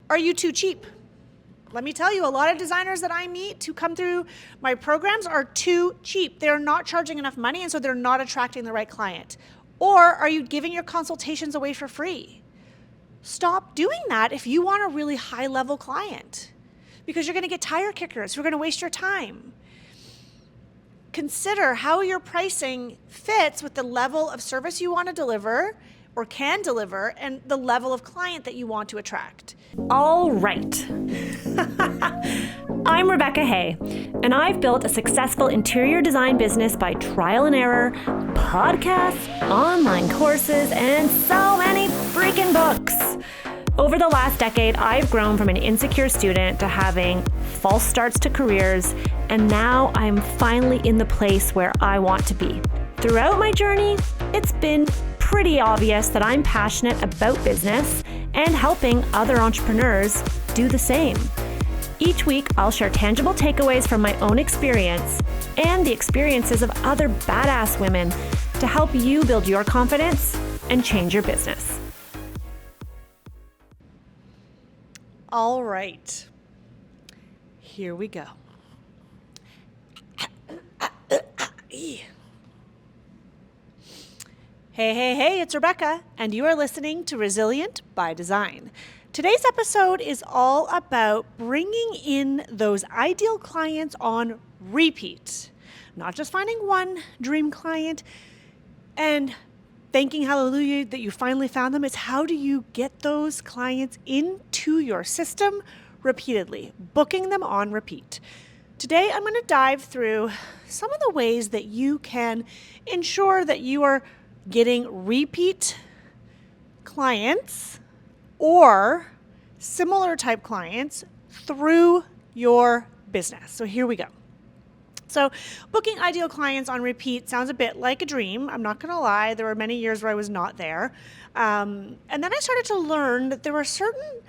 Are you too cheap? Let me tell you, a lot of designers that I meet who come through my programs are too cheap. They're not charging enough money, and so they're not attracting the right client. Or are you giving your consultations away for free? Stop doing that if you want a really high-level client, because you're going to get tire kickers who are going to waste your time. Consider how your pricing fits with the level of service you want to deliver or can deliver and the level of client that you want to attract. All right. I'm Rebecca Hay, and I've built a successful interior design business by trial and error, podcasts, online courses, and so many freaking books. Over the last decade, I've grown from an insecure student to having false starts to careers, and now I'm finally in the place where I want to be. Throughout my journey, it's been pretty obvious that I'm passionate about business and helping other entrepreneurs do the same. Each week, I'll share tangible takeaways from my own experience and the experiences of other badass women to help you build your confidence and change your business. All right, here we go. Hey, it's Rebecca, and you are listening to Resilient by Design. Today's episode is all about bringing in those ideal clients on repeat. Not just finding one dream client and thanking hallelujah that you finally found them. It's how do you get those clients into your system repeatedly, booking them on repeat. Today, I'm going to dive through some of the ways that you can ensure that you are getting repeat clients or similar type clients through your business. So here we go. So booking ideal clients on repeat sounds a bit like a dream. I'm not going to lie. There were many years where I was not there. And then I started to learn that there were certain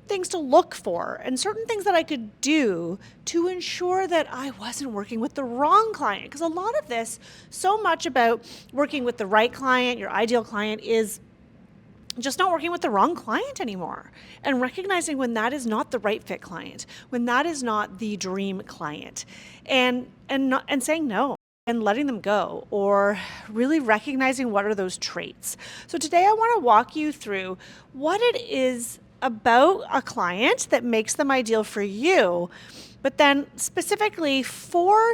things to look for and certain things that I could do to ensure that I wasn't working with the wrong client. Because a lot of this, so much about working with the right client, your ideal client, is just not working with the wrong client anymore and recognizing when that is not the right fit client, when that is not the dream client, and saying no and letting them go, or really recognizing what are those traits. So today I want to walk you through what it is about a client that makes them ideal for you, but then specifically 4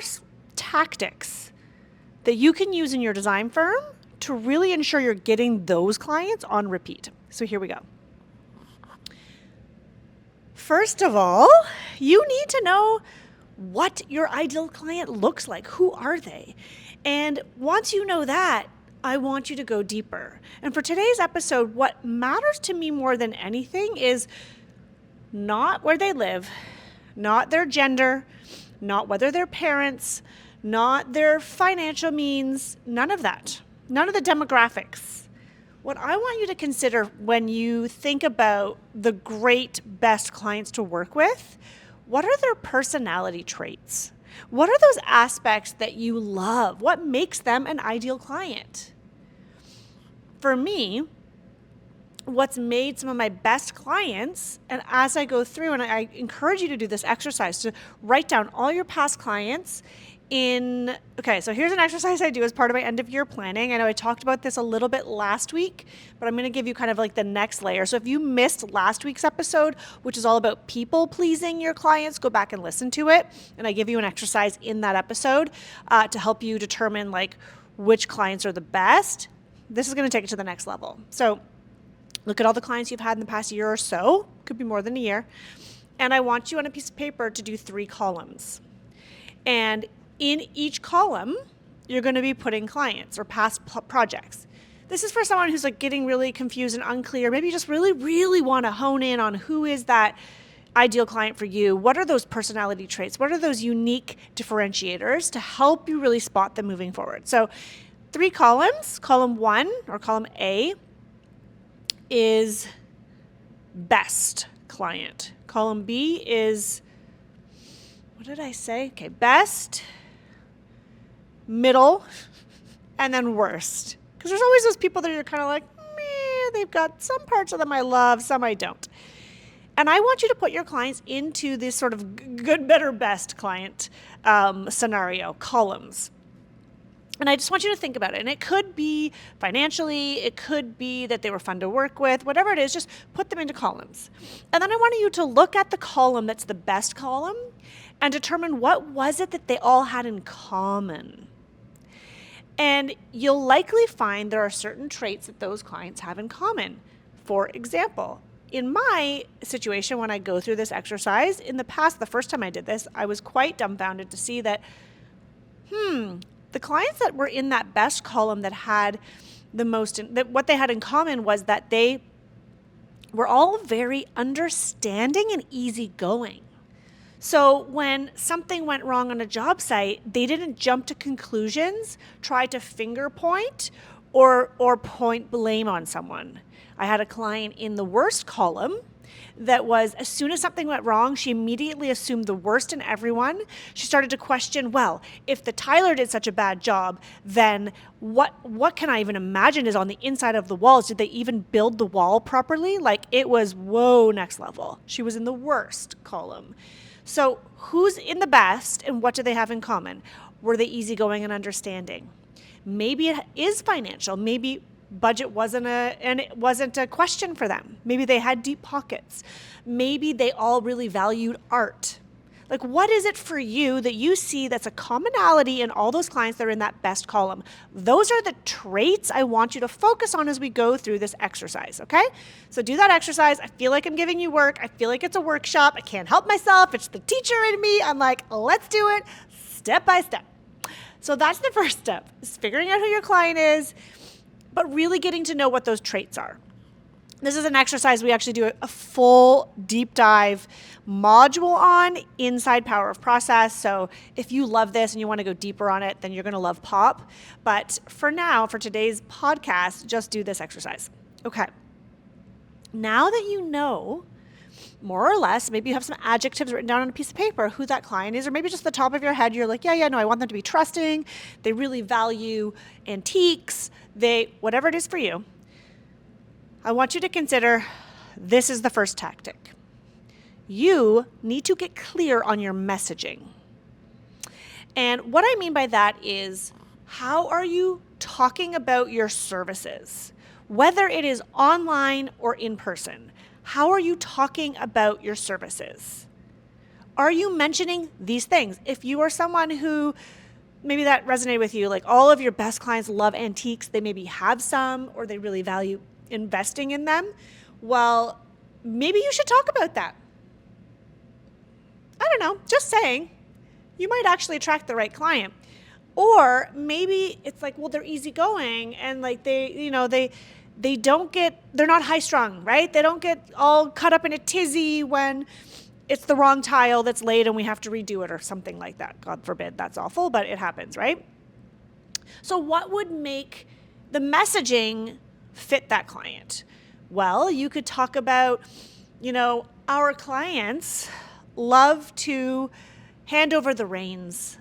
tactics that you can use in your design firm to really ensure you're getting those clients on repeat. So here we go. First of all, you need to know what your ideal client looks like. Who are they? And once you know that, I want you to go deeper. And for today's episode, what matters to me more than anything is not where they live, not their gender, not whether they're parents, not their financial means, none of that. None of the demographics. What I want you to consider when you think about the great, best clients to work with, what are their personality traits? What are those aspects that you love? What makes them an ideal client? For me, what's made some of my best clients, and as I go through, and I encourage you to do this exercise, to write down all your past clients so here's an exercise I do as part of my end of year planning. I know I talked about this a little bit last week, but I'm going to give you kind of like the next layer. So if you missed last week's episode, which is all about people pleasing your clients, go back and listen to it. And I give you an exercise in that episode to help you determine like which clients are the best. This is going to take it to the next level. So look at all the clients you've had in the past year or so, could be more than a year. And I want you on a piece of paper to do 3 columns. And in each column, you're going to be putting clients or past projects. This is for someone who's like getting really confused and unclear. Maybe you just really, really want to hone in on who is that ideal client for you. What are those personality traits? What are those unique differentiators to help you really spot them moving forward? So 3 columns. Column 1 or column A is best client. Column B is, what did I say? Okay, best, middle, and then worst. Because there's always those people that you're kind of like, meh, they've got some parts of them I love, some I don't. And I want you to put your clients into this sort of good, better, best client scenario, columns. And I just want you to think about it. And it could be financially, it could be that they were fun to work with, whatever it is, just put them into columns. And then I want you to look at the column that's the best column and determine what was it that they all had in common. And you'll likely find there are certain traits that those clients have in common. For example, in my situation, when I go through this exercise, in the past, the first time I did this, I was quite dumbfounded to see that, the clients that were in that best column that had the most, that what they had in common was that they were all very understanding and easygoing. So when something went wrong on a job site, they didn't jump to conclusions, try to finger point, or point blame on someone. I had a client in the worst column that was, as soon as something went wrong, she immediately assumed the worst in everyone. She started to question, well, if the Tyler did such a bad job, then what can I even imagine is on the inside of the walls? Did they even build the wall properly? Like, it was, whoa, next level. She was in the worst column. So who's in the best and what do they have in common? Were they easygoing and understanding? Maybe it is financial. Maybe budget wasn't a question for them. Maybe they had deep pockets. Maybe they all really valued art. Like, what is it for you that you see that's a commonality in all those clients that are in that best column? Those are the traits I want you to focus on as we go through this exercise, okay? So do that exercise. I feel like I'm giving you work. I feel like it's a workshop. I can't help myself. It's the teacher in me. I'm like, let's do it step by step. So that's the first step, is figuring out who your client is, but really getting to know what those traits are. This is an exercise we actually do a full deep dive module on inside Power of Process. So if you love this and you want to go deeper on it, then you're going to love POP. But for now, for today's podcast, just do this exercise. Okay. Now that you know, more or less, maybe you have some adjectives written down on a piece of paper, who that client is, or maybe just the top of your head, you're like, no, I want them to be trusting. They really value antiques. Whatever it is for you. I want you to consider this is the first tactic. You need to get clear on your messaging. And what I mean by that is, how are you talking about your services? Whether it is online or in person, how are you talking about your services? Are you mentioning these things? If you are someone who, maybe that resonated with you, like all of your best clients love antiques, they maybe have some, or they really value investing in them, well, maybe you should talk about that. I don't know, just saying. You might actually attract the right client. Or maybe it's like, well, they're easygoing and like they're not high strung, right? They don't get all cut up in a tizzy when it's the wrong tile that's laid and we have to redo it or something like that. God forbid, that's awful, but it happens, right? So what would make the messaging fit that client? Well, you could talk about, our clients love to hand over the reins,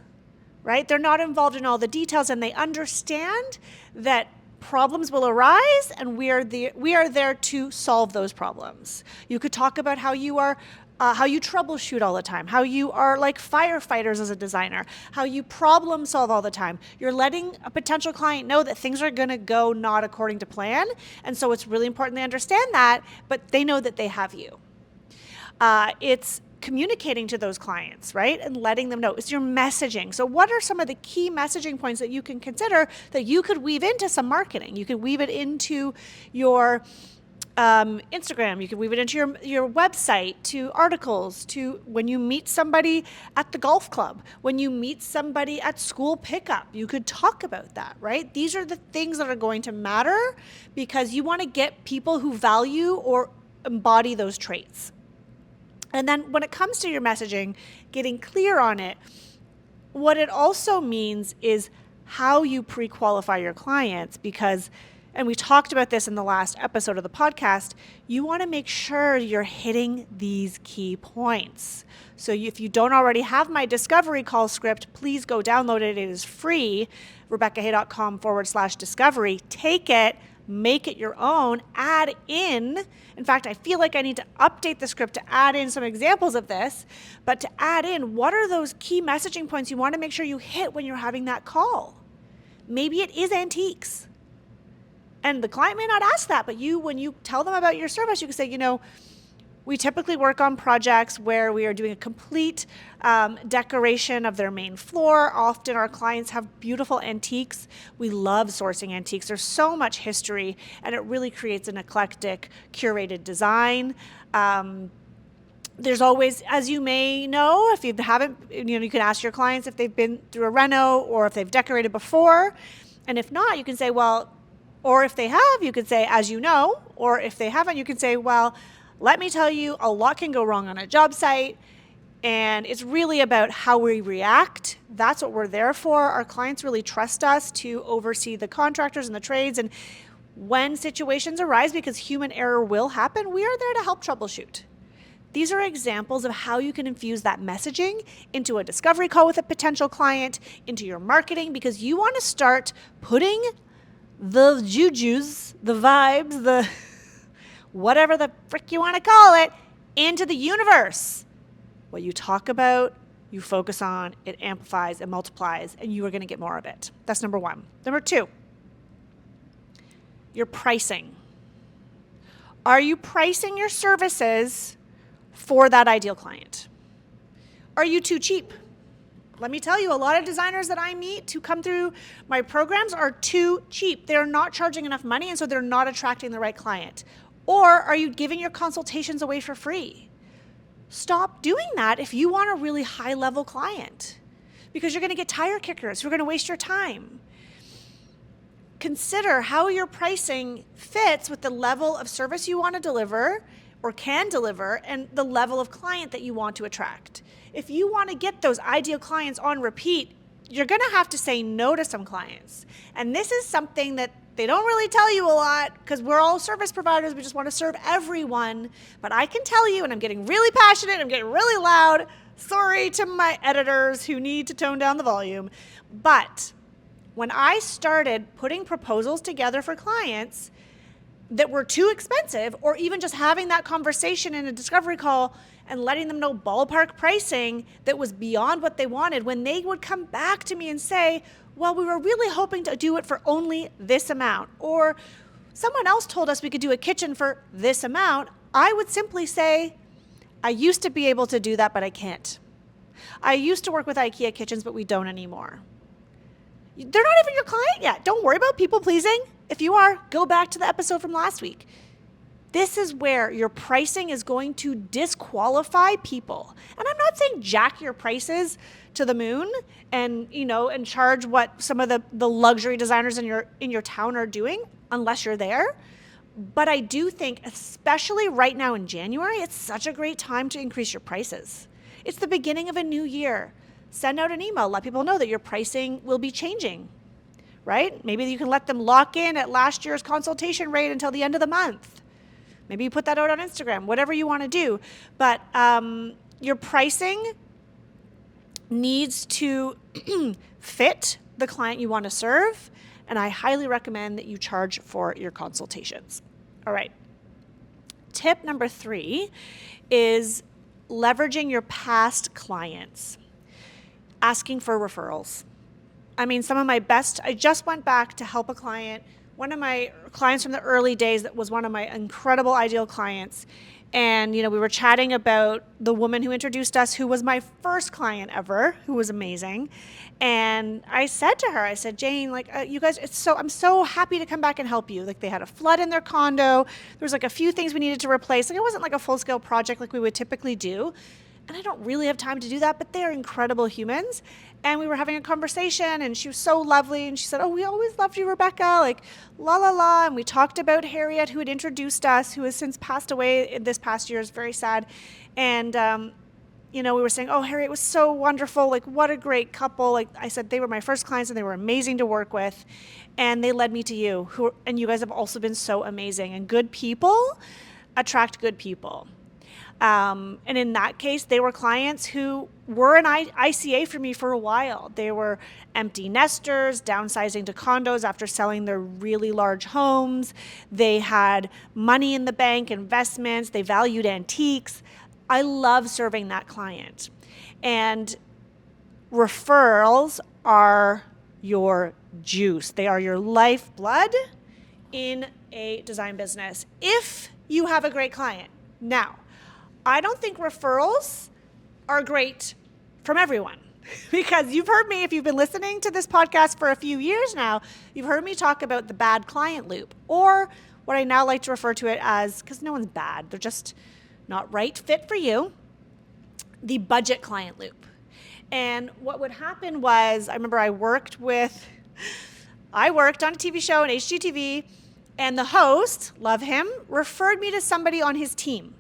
right? They're not involved in all the details and they understand that problems will arise and we are there to solve those problems. You could talk about how you troubleshoot all the time, how you are like firefighters as a designer, how you problem solve all the time. You're letting a potential client know that things are going to go not according to plan. And so it's really important they understand that, but they know that they have you. It's communicating to those clients, right? And letting them know. It's your messaging. So what are some of the key messaging points that you can consider that you could weave into some marketing? You could weave it into your Instagram, you could weave it into your website, to articles, to when you meet somebody at the golf club, when you meet somebody at school pickup, you could talk about that, right? These are the things that are going to matter because you want to get people who value or embody those traits. And then when it comes to your messaging, getting clear on it, what it also means is how you pre-qualify your clients because, and we talked about this in the last episode of the podcast, you want to make sure you're hitting these key points. So if you don't already have my discovery call script, please go download it. It is free, RebeccaHay.com/discovery. Take it, make it your own, add in fact, I feel like I need to update the script to add in some examples of this, but to add in, what are those key messaging points you want to make sure you hit when you're having that call? Maybe it is antiques. And the client may not ask that, but when you tell them about your service, you can say, we typically work on projects where we are doing a complete decoration of their main floor. Often our clients have beautiful antiques. We love sourcing antiques. There's so much history, and it really creates an eclectic, curated design. There's always, as you may know, if you haven't, you can ask your clients if they've been through a reno or if they've decorated before. And if not, you can say, well, or if they have, you could say, as you know, or if they haven't, you can say, well, let me tell you, a lot can go wrong on a job site, and it's really about how we react. That's what we're there for. Our clients really trust us to oversee the contractors and the trades, and when situations arise, because human error will happen, we are there to help troubleshoot. These are examples of how you can infuse that messaging into a discovery call with a potential client, into your marketing, because you want to start putting the jujus, the vibes, the whatever the frick you want to call it, into the universe. What you talk about, you focus on, it amplifies, it multiplies, and you are going to get more of it. That's number one. Number two, your pricing. Are you pricing your services for that ideal client? Are you too cheap? Let me tell you, a lot of designers that I meet who come through my programs are too cheap. They're not charging enough money, and so they're not attracting the right client. Or are you giving your consultations away for free? Stop doing that if you want a really high-level client, because you're going to get tire kickers who are going to waste your time. Consider how your pricing fits with the level of service you want to deliver or can deliver and the level of client that you want to attract. If you want to get those ideal clients on repeat, you're going to have to say no to some clients. And this is something that they don't really tell you a lot, because we're all service providers. We just want to serve everyone. But I can tell you, and I'm getting really passionate, I'm getting really loud. Sorry to my editors who need to tone down the volume. But when I started putting proposals together for clients that were too expensive, or even just having that conversation in a discovery call and letting them know ballpark pricing that was beyond what they wanted, when they would come back to me and say, well, we were really hoping to do it for only this amount, or someone else told us we could do a kitchen for this amount, I would simply say, I used to be able to do that, but I can't. I used to work with IKEA kitchens, but we don't anymore. They're not even your client yet. Don't worry about people pleasing. If you are, go back to the episode from last week. This is where your pricing is going to disqualify people. And I'm not saying jack your prices to the moon and charge what some of the luxury designers in your town are doing, unless you're there. But I do think, especially right now in January, it's such a great time to increase your prices. It's the beginning of a new year. Send out an email, let people know that your pricing will be changing, right? Maybe you can let them lock in at last year's consultation rate until the end of the month. Maybe you put that out on Instagram, whatever you want to do. But your pricing needs to fit the client you want to serve, and I highly recommend that you charge for your consultations. All right. Tip number 3 is leveraging your past clients, asking for referrals. I mean, some of my best, I just went back to help a client, one of my clients from the early days that was one of my incredible ideal clients. And, we were chatting about the woman who introduced us, who was my first client ever, who was amazing. And I said to her, Jane, you guys, I'm so happy to come back and help you. They had a flood in their condo. There was a few things we needed to replace. It wasn't a full-scale project like we would typically do. And I don't really have time to do that, but they are incredible humans. And we were having a conversation, and she was so lovely. And she said, oh, we always loved you, Rebecca, la, la, la. And we talked about Harriet, who had introduced us, who has since passed away this past year. It's very sad. And, we were saying, oh, Harriet was so wonderful. What a great couple. I said, they were my first clients, and they were amazing to work with. And they led me to you, and you guys have also been so amazing. And good people attract good people. And in that case, they were clients who were an ICA for me for a while. They were empty nesters, downsizing to condos after selling their really large homes. They had money in the bank, investments. They valued antiques. I love serving that client. And referrals are your juice. They are your lifeblood in a design business if you have a great client. Now, I don't think referrals are great from everyone because you've heard me, if you've been listening to this podcast for a few years now, you've heard me talk about the bad client loop, or what I now like to refer to it as, because no one's bad, they're just not right fit for you, the budget client loop. And what would happen was, I remember I worked on a TV show on HGTV, and the host, love him, referred me to somebody on his team.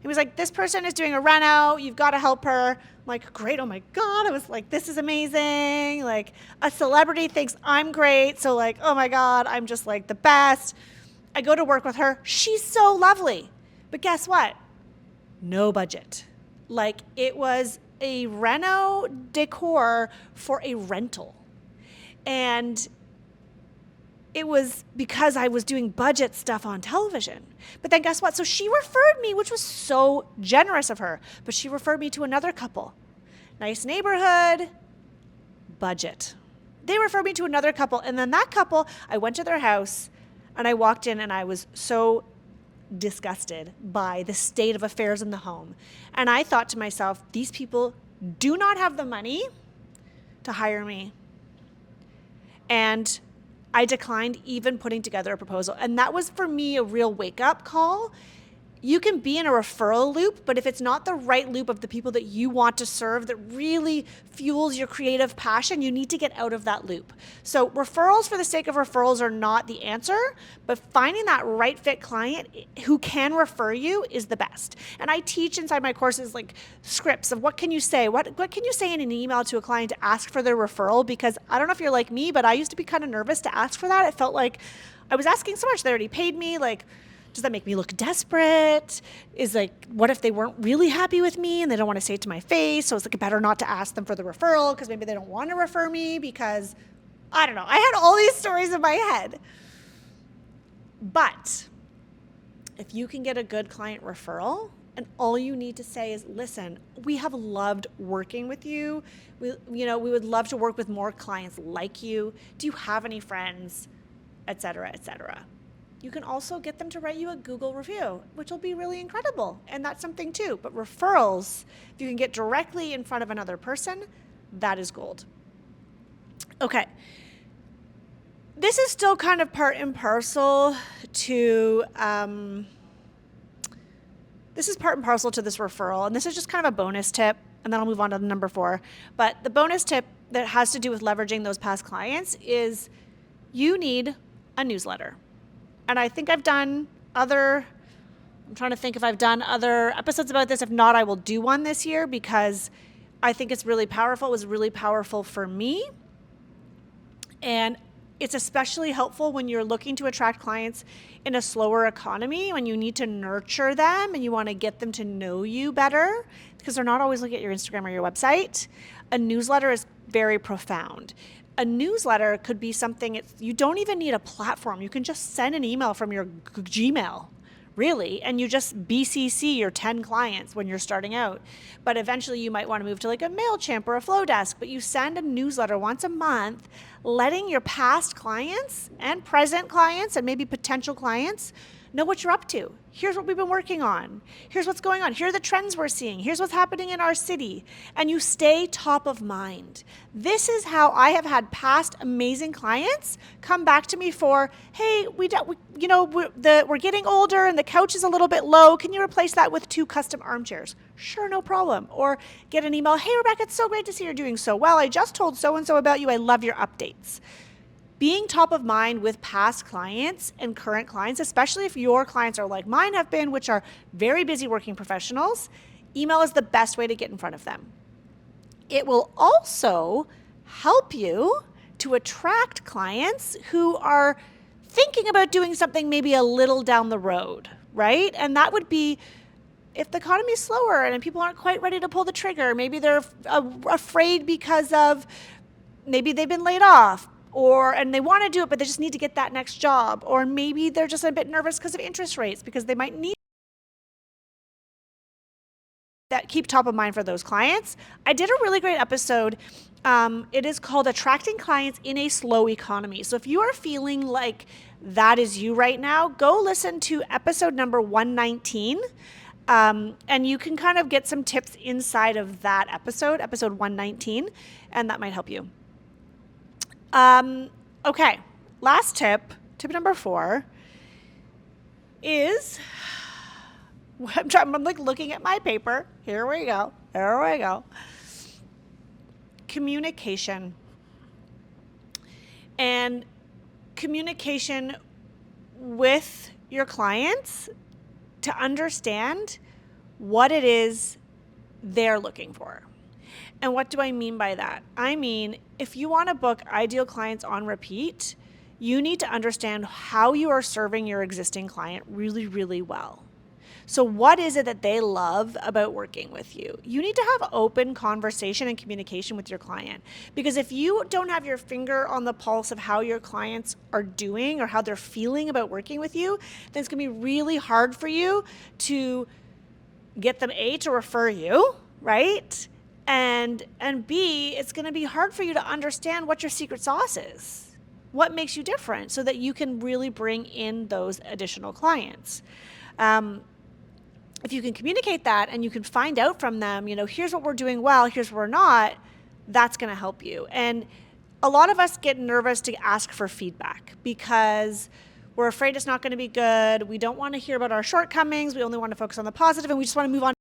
He was like, this person is doing a reno, you've got to help her. I'm like, great, oh my God. I was like, this is amazing. Like, a celebrity thinks I'm great. So like, oh my God, I'm just like the best. I go to work with her. She's so lovely. But guess what? No budget. Like, it was a reno decor for a rental. And it was because I was doing budget stuff on television. But then guess what? So she referred me, which was so generous of her, but she referred me to another couple. Nice neighborhood, budget. They referred me to another couple. And then that couple, I went to their house and I walked in and I was so disgusted by the state of affairs in the home. And I thought to myself, these people do not have the money to hire me. And I declined even putting together a proposal. And that was for me a real wake-up call. You can be in a referral loop, but if it's not the right loop of the people that you want to serve that really fuels your creative passion, you need to get out of that loop. So referrals for the sake of referrals are not the answer, but finding that right fit client who can refer you is the best. And I teach inside my courses like scripts of what can you say? What can you say in an email to a client to ask for their referral? Because I don't know if you're like me, but I used to be kind of nervous to ask for that. It felt like I was asking so much. They already paid me. Like, does that make me look desperate? Is like, what if they weren't really happy with me and they don't want to say it to my face? So it's like better not to ask them for the referral because maybe they don't want to refer me because, I don't know. I had all these stories in my head. But if you can get a good client referral and all you need to say is, listen, we have loved working with you. We would love to work with more clients like you. Do you have any friends? Et cetera, et cetera. You can also get them to write you a Google review, which will be really incredible. And that's something too. But referrals, if you can get directly in front of another person, that is gold. Okay. This is still kind of part and parcel to, this referral. And this is just kind of a bonus tip. And then I'll move on to number 4. But the bonus tip that has to do with leveraging those past clients is you need a newsletter. And I think I'm trying to think if I've done other episodes about this. If not, I will do one this year because I think it's really powerful. It was really powerful for me. And it's especially helpful when you're looking to attract clients in a slower economy, when you need to nurture them and you want to get them to know you better because they're not always looking at your Instagram or your website. A newsletter is very profound. A newsletter could be something, you don't even need a platform. You can just send an email from your Gmail, really, and you just BCC your 10 clients when you're starting out. But eventually you might want to move to like a MailChimp or a Flowdesk, but you send a newsletter once a month, letting your past clients and present clients and maybe potential clients know what you're up to. Here's what we've been working on. Here's what's going on. Here are the trends we're seeing. Here's what's happening in our city. And you stay top of mind. This is how I have had past amazing clients come back to me for, hey, we're getting older and the couch is a little bit low. Can you replace that with 2 custom armchairs? Sure, no problem. Or get an email, hey, Rebecca, it's so great to see you're doing so well. I just told so-and-so about you. I love your updates. Being top of mind with past clients and current clients, especially if your clients are like mine have been, which are very busy working professionals, email is the best way to get in front of them. It will also help you to attract clients who are thinking about doing something maybe a little down the road, right? And that would be if the economy is slower and people aren't quite ready to pull the trigger, maybe they're afraid because of maybe they've been laid off, and they want to do it, but they just need to get that next job. Or maybe they're just a bit nervous because of interest rates, because they might need that. Keep top of mind for those clients. I did a really great episode. It is called Attracting Clients in a Slow Economy. So if you are feeling like that is you right now, go listen to episode number 119. And you can kind of get some tips inside of that episode 119, and that might help you. Okay, last tip number 4 is, I'm like looking at my paper. Here we go. Communication. And communication with your clients to understand what it is they're looking for. And what do I mean by that? I mean, if you want to book ideal clients on repeat, you need to understand how you are serving your existing client really, really well. So what is it that they love about working with you? You need to have open conversation and communication with your client. Because if you don't have your finger on the pulse of how your clients are doing or how they're feeling about working with you, then it's going to be really hard for you to get them, A, to refer you, right? And B, it's going to be hard for you to understand what your secret sauce is. What makes you different so that you can really bring in those additional clients. If you can communicate that and you can find out from them, here's what we're doing well, here's what we're not, that's going to help you. And a lot of us get nervous to ask for feedback because we're afraid it's not going to be good. We don't want to hear about our shortcomings. We only want to focus on the positive, and we just want to move on.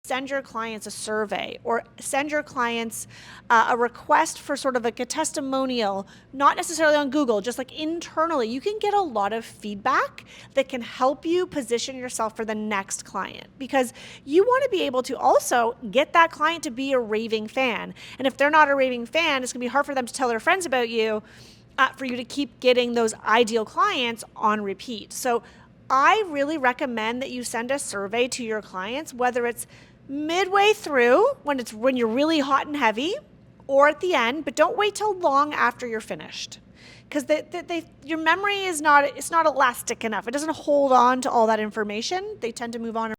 Send your clients a survey, or send your clients a request for sort of like a testimonial, not necessarily on Google, just like internally. You can get a lot of feedback that can help you position yourself for the next client, because you want to be able to also get that client to be a raving fan. And if they're not a raving fan, it's going to be hard for them to tell their friends about you, for you to keep getting those ideal clients on repeat. So I really recommend that you send a survey to your clients, whether it's midway through when you're really hot and heavy, or at the end, but don't wait till long after you're finished, because your memory is not elastic enough. It doesn't hold on to all that information. They tend to move on.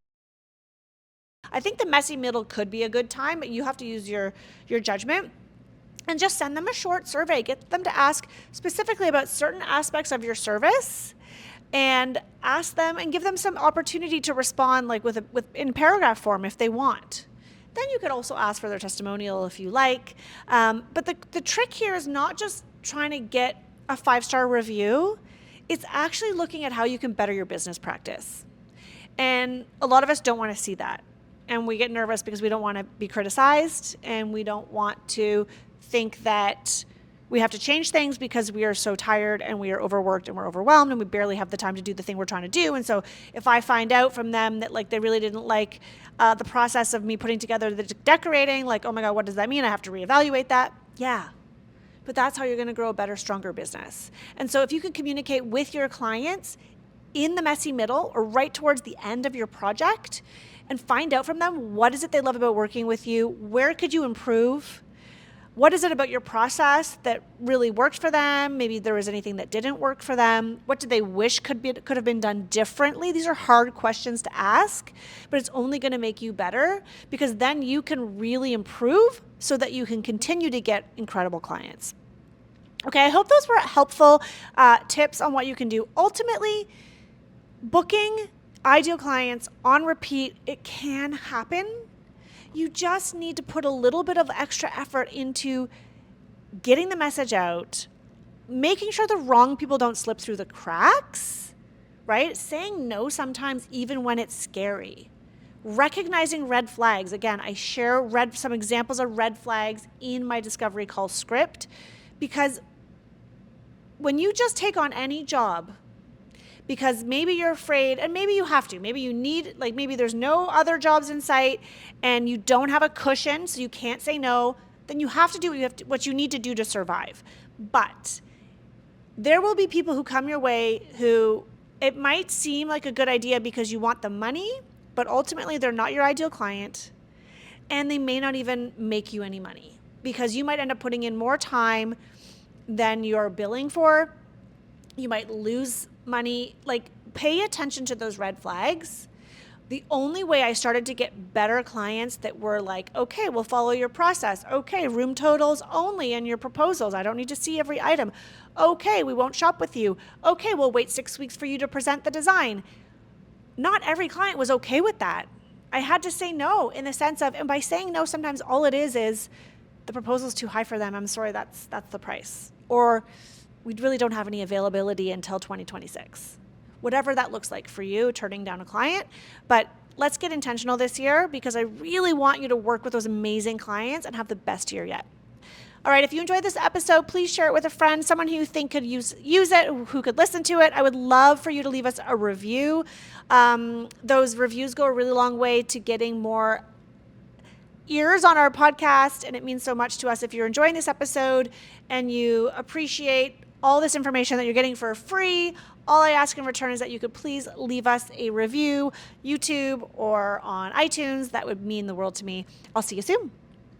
I think the messy middle could be a good time, but you have to use your judgment. And just send them a short survey. Get them to ask specifically about certain aspects of your service, and ask them and give them some opportunity to respond, like in paragraph form if they want. Then you could also ask for their testimonial if you like. But the trick here is not just trying to get a 5-star review. It's actually looking at how you can better your business practice. And a lot of us don't want to see that. And we get nervous because we don't want to be criticized, and we don't want to think that we have to change things because we are so tired and we are overworked and we're overwhelmed and we barely have the time to do the thing we're trying to do. And so if I find out from them that they really didn't like the process of me putting together the decorating, oh my God, what does that mean? I have to reevaluate that. Yeah. But that's how you're going to grow a better, stronger business. And so if you can communicate with your clients in the messy middle or right towards the end of your project and find out from them, what is it they love about working with you? Where could you improve? What is it about your process that really worked for them? Maybe there was anything that didn't work for them. What did they wish could have been done differently? These are hard questions to ask, but it's only going to make you better, because then you can really improve so that you can continue to get incredible clients. Okay, I hope those were helpful tips on what you can do. Ultimately, booking ideal clients on repeat, it can happen. You just need to put a little bit of extra effort into getting the message out, making sure the wrong people don't slip through the cracks, right? Saying no sometimes even when it's scary. Recognizing red flags. Again, I share some examples of red flags in my discovery call script, because when you just take on any job, because maybe you're afraid, and maybe you have to, maybe you need, maybe there's no other jobs in sight and you don't have a cushion, so you can't say no, then you have to do what you need to do to survive. But there will be people who come your way who It might seem like a good idea because you want the money, but ultimately they're not your ideal client, and they may not even make you any money because you might end up putting in more time than you're billing for. You might lose money. Like, pay attention to those red flags. The only way I started to get better clients that were like, okay, we'll follow your process. Okay, room totals only in your proposals. I don't need to see every item. Okay, we won't shop with you. Okay, we'll wait 6 weeks for you to present the design. Not every client was okay with that. I had to say no in the sense of, and by saying no, sometimes all it is the proposal's too high for them. I'm sorry, that's the price. Or we really don't have any availability until 2026. Whatever that looks like for you, turning down a client. But let's get intentional this year because I really want you to work with those amazing clients and have the best year yet. All right, if you enjoyed this episode, please share it with a friend, someone who you think could use it, who could listen to it. I would love for you to leave us a review. Those reviews go a really long way to getting more ears on our podcast, and it means so much to us. If you're enjoying this episode and you appreciate all this information that you're getting for free, all I ask in return is that you could please leave us a review, YouTube or on iTunes. That would mean the world to me. I'll see you soon.